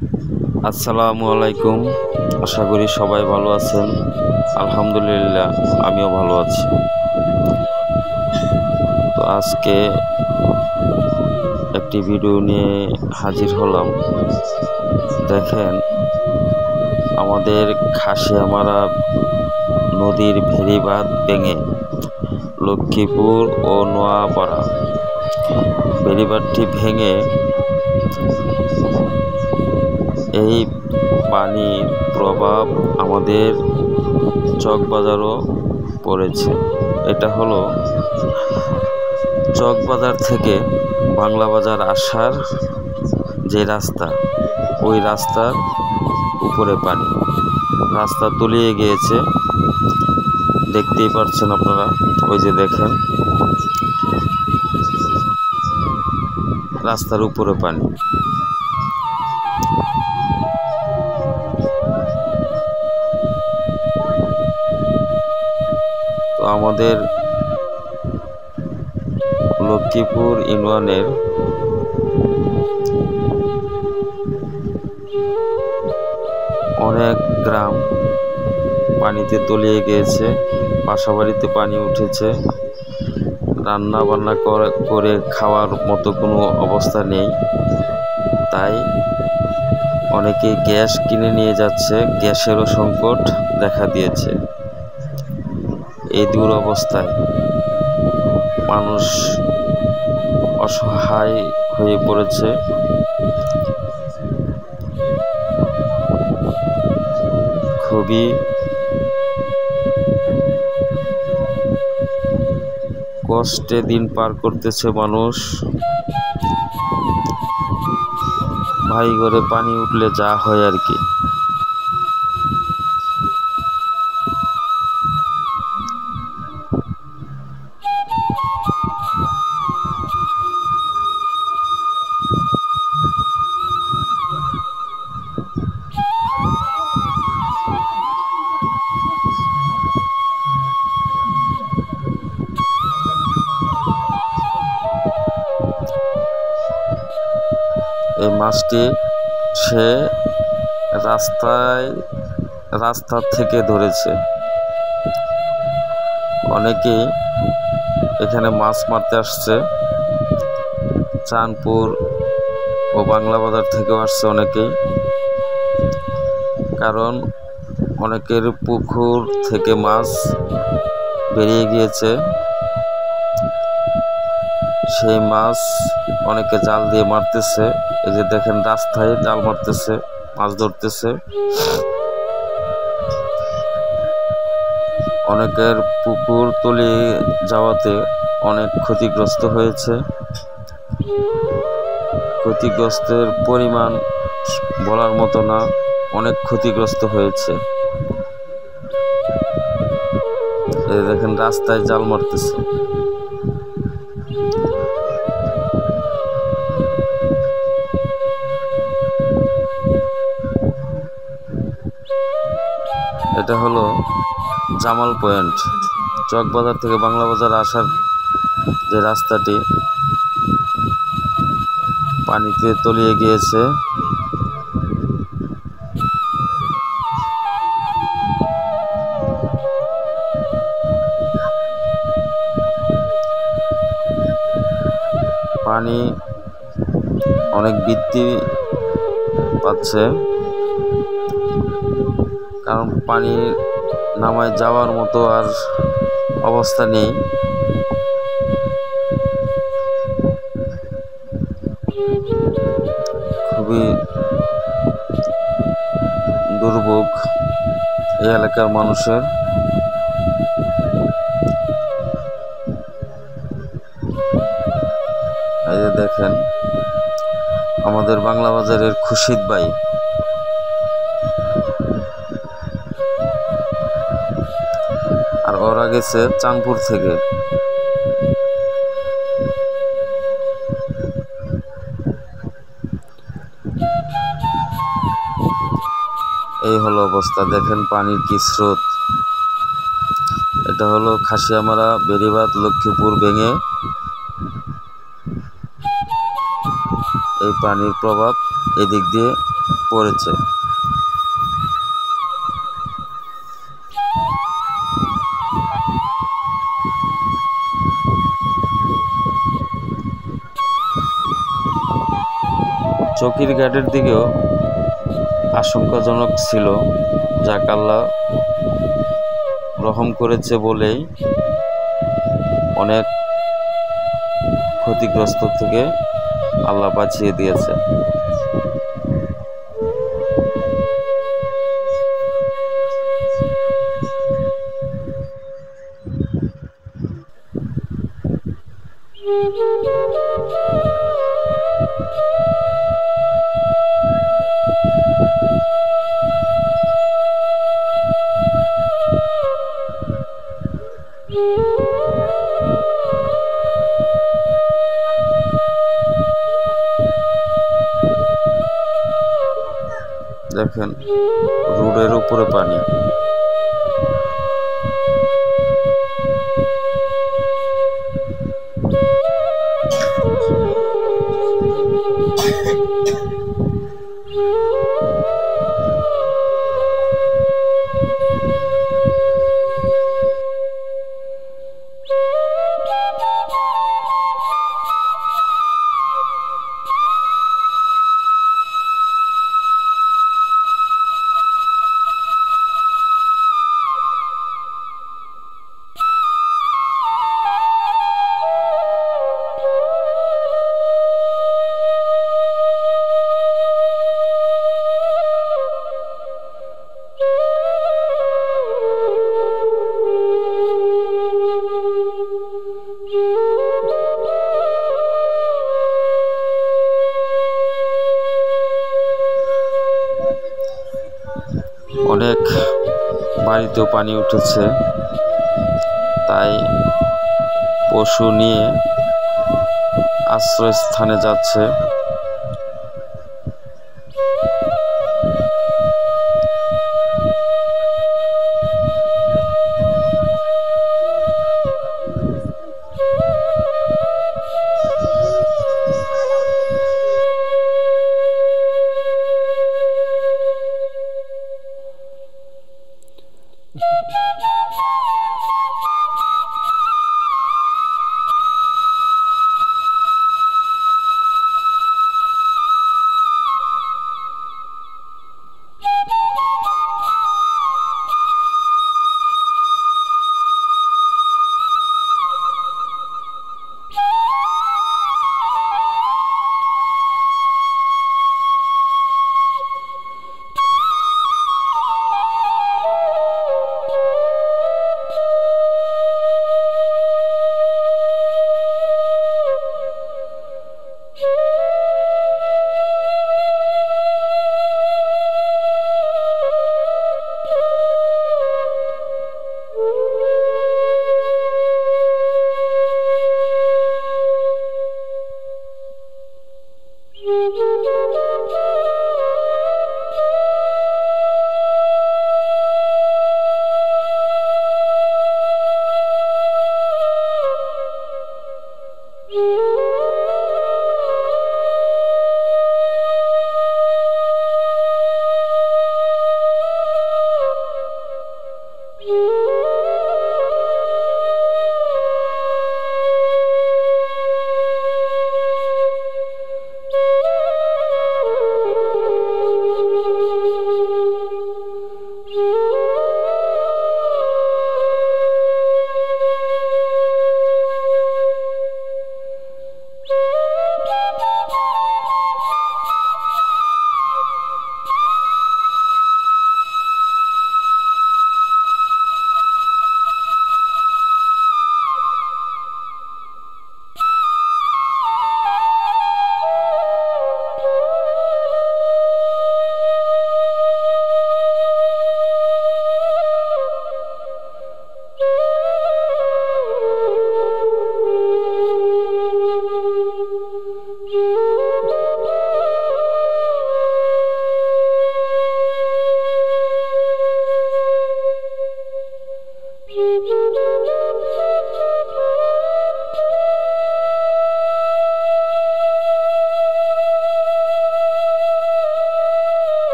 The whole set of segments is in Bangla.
আসসালামু আলাইকুম। আশা করি সবাই ভালো আছেন। আলহামদুলিল্লাহ, আমিও ভালো আছি। তো আজকে একটি ভিডিও নিয়ে হাজির হলাম। দেখেন, আমাদের খাসিয়ামারা নদীর ভেড়িবাঁধ ভেঙে লক্ষ্মীপুর ও নোয়াপাড়া বেড়িবাঁধটি ভেঙে এই পানির প্রভাব আমাদের চকবাজারও পড়েছে। এটা হলো চকবাজার থেকে বাংলা বাজার আসার যে রাস্তা, ওই রাস্তার উপরে পানি, রাস্তা তলিয়ে গিয়েছে। দেখতেই পাচ্ছেন আপনারা, ওই যে দেখেন রাস্তার উপরে পানি। তো আমাদের লক্ষ্মীপুর ইউনিয়নের অনেক গ্রাম পানিতে তলিয়ে গিয়েছে, বাসাবাড়িতে পানি উঠেছে, রান্না বান্না করে খাওয়ার মতো কোনো অবস্থা নেই। তাই অনেকে গ্যাস কিনে নিয়ে যাচ্ছে, গ্যাসেরও সংকট দেখা দিয়েছে। এই দুরবস্থায় মানুষ অসহায় হয়ে পড়েছে। খুবই কষ্টে দিন পার করতেছে মানুষ। ভাই ঘরে পানি উঠলে যা হয় আর কি। এই মাছটি সে রাস্তা থেকে ধরেছে। অনেকেই এখানে মাছ মারতে আসছে, চাঁদপুর ও বাংলা বাজার থেকেও আসছে অনেকেই। কারণ অনেকের পুকুর থেকে মাছ বেরিয়ে গিয়েছে, সেই মাছ অনেকে জাল দিয়ে মারতেছে। এই যে দেখেন, রাস্তায় জাল মারতেছে, মাছ ধরতেছে। অনেকের পুকুর তলিয়ে যাওয়াতে অনেক ক্ষতিগ্রস্ত হয়েছে। ক্ষতিগ্রস্তের পরিমাণ বলার মতো না, অনেক ক্ষতিগ্রস্ত হয়েছে। এই দেখেন, রাস্তায় জাল মারতেছে। এটা হলো জামাল পয়েন্ট। চকবাজার থেকে বাংলা বাজার আসার যে রাস্তাটি পানিতে তলিয়ে গিয়েছে। পানি অনেক বৃদ্ধি পাচ্ছে, কারণ পানি নামায় যাওয়ার মতো আর অবস্থা নেই। খুবই দুর্ভোগ এই এলাকার মানুষের। এই যে দেখেন, আমাদের বাংলা বাজারের খুশিদ ভাই আর ওরা গেছে চাঁদপুর থেকে। এই হলো অবস্থা, দেখেন পানির কি স্রোত। এটা হলো খাসিয়ামারা বেড়িবাঁধ লক্ষ্মীপুর ভেঙে এই পানির প্রভাব এদিক দিয়ে পড়েছে। চকির ঘাটের দিকেও আশঙ্কাজনক ছিল, যাক আল্লাহ রহম করেছে বলেই অনেক ক্ষতিগ্রস্ত থেকে আল্লাহ বাঁচিয়ে দিয়েছে। দেখেন রোডের উপরে পানি। অনেক বাড়িতেও পানি উঠেছে, তাই পশু নিয়ে আশ্রয়স্থানে যাচ্ছে।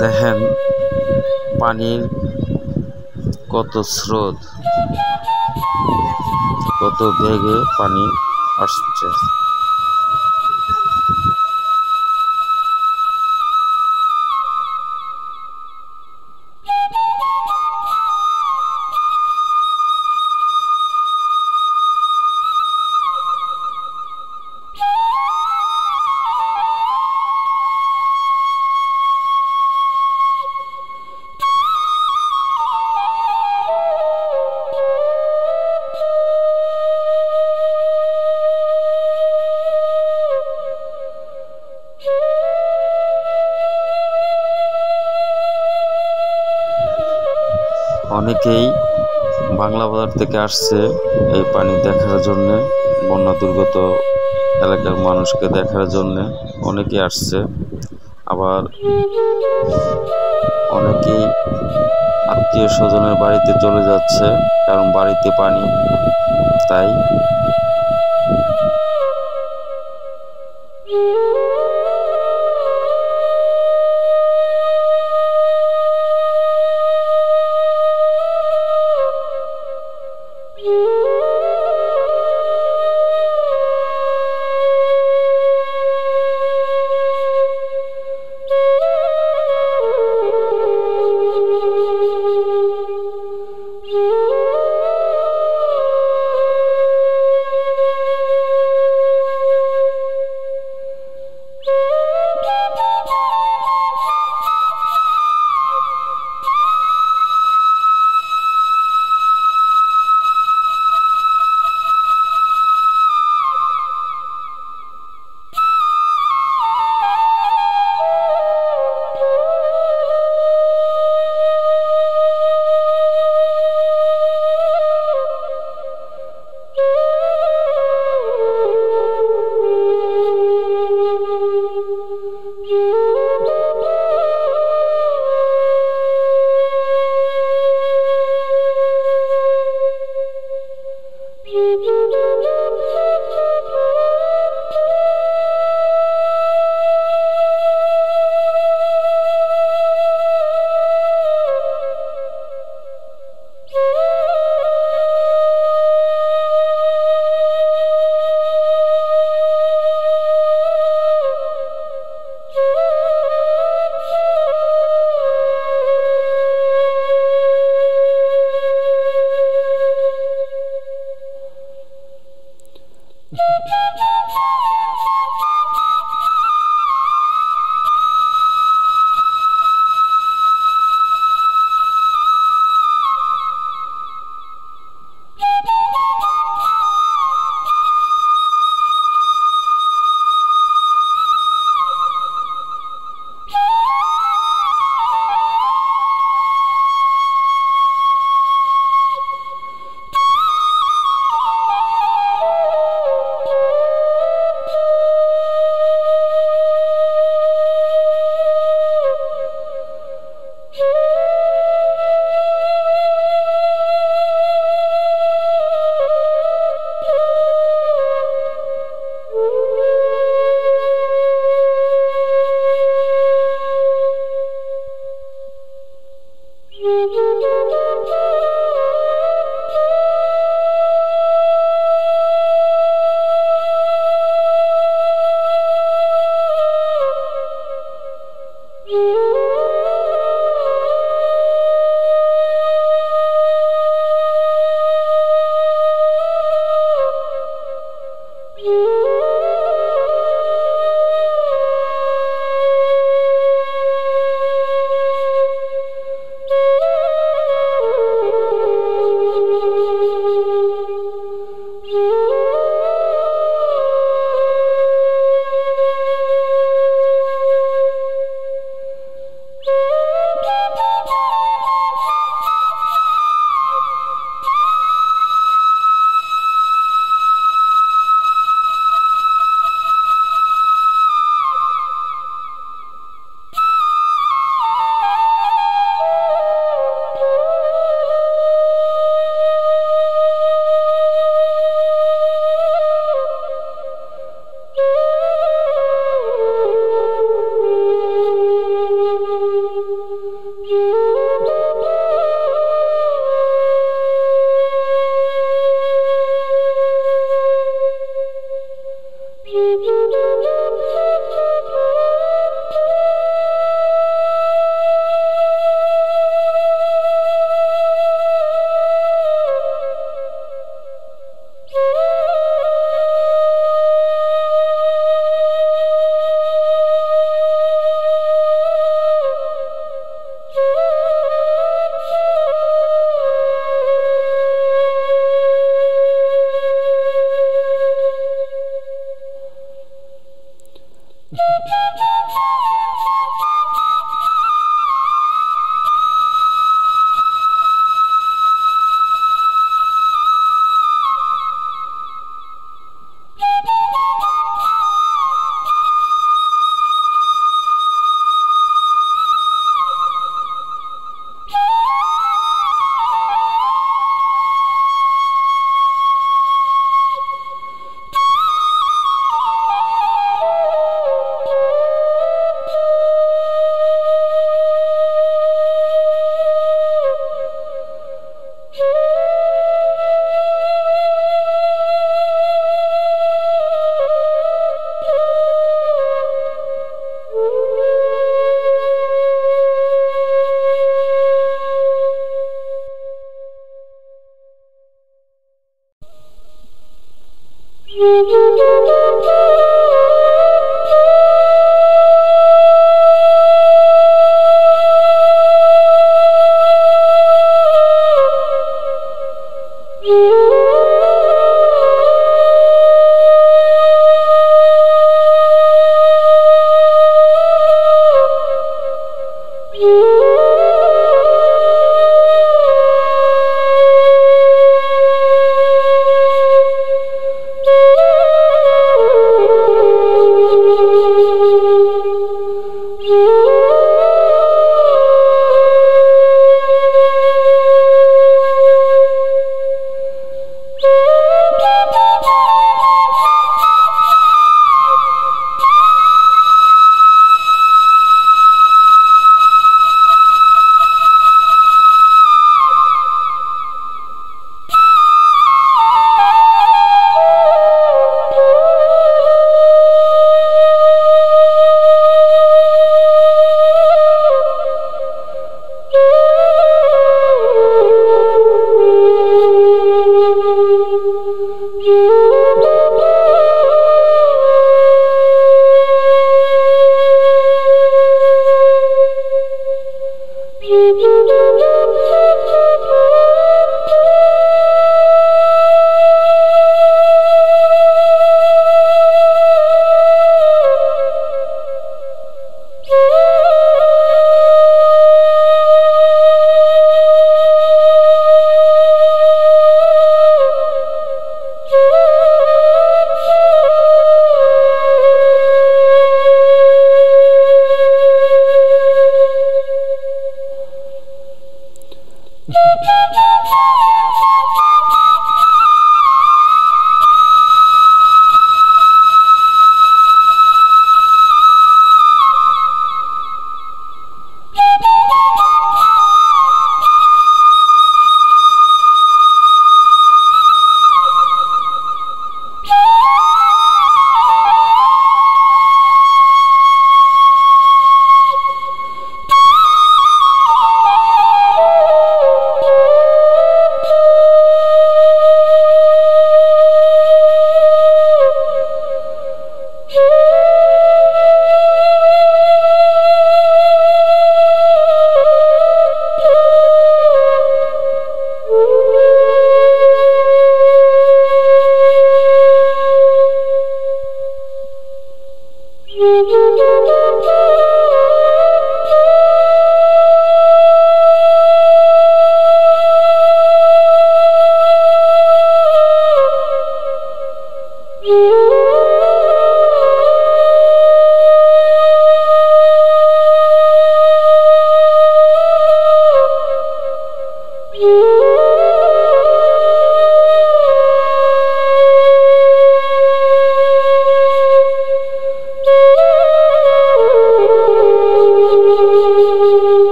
দেখেন পানির কত স্রোত, কত বেগে পানি আসছে। অনেকেই বাংলা বাজার থেকে আসছে এই পানি দেখার জন্য, বন্যা দুর্গত এলাকার মানুষকে দেখার জন্য অনেকেই আসছে। আবার অনেকেই আত্মীয় স্বজনের বাড়িতে চলে যাচ্ছে, কারণ বাড়িতে পানি, তাই।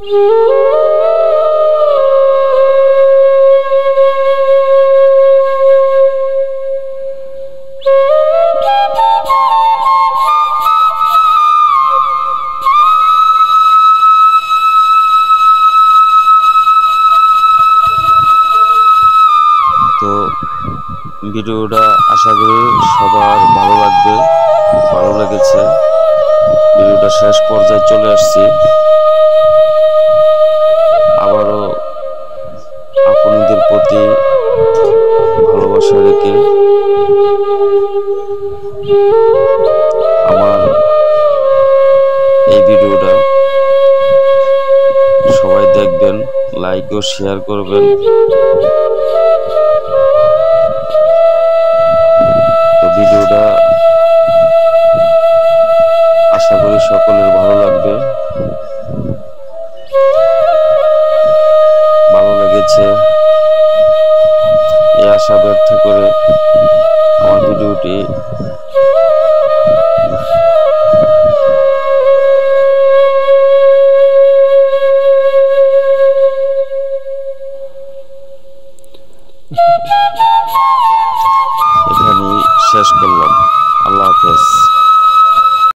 তো ভিডিওটা আশা করি সবার ভালো লাগবে, ভালো লেগেছে। ভিডিওটা শেষ পর্যায়ে চলে আসছি। আবারও আপনাদের প্রতি ভালোবাসা রেখে আমার এই ভিডিওটা সবাই দেখবেন, লাইক ও শেয়ার করবেন। তো ভিডিওটা আশা করি সকলের ভালো লাগবে, ভালো লেগেছে এই আশা ব্যর্থ করে আমার ভিডিওটি এখানেই শেষ করলাম। আল্লাহ হাফেজ।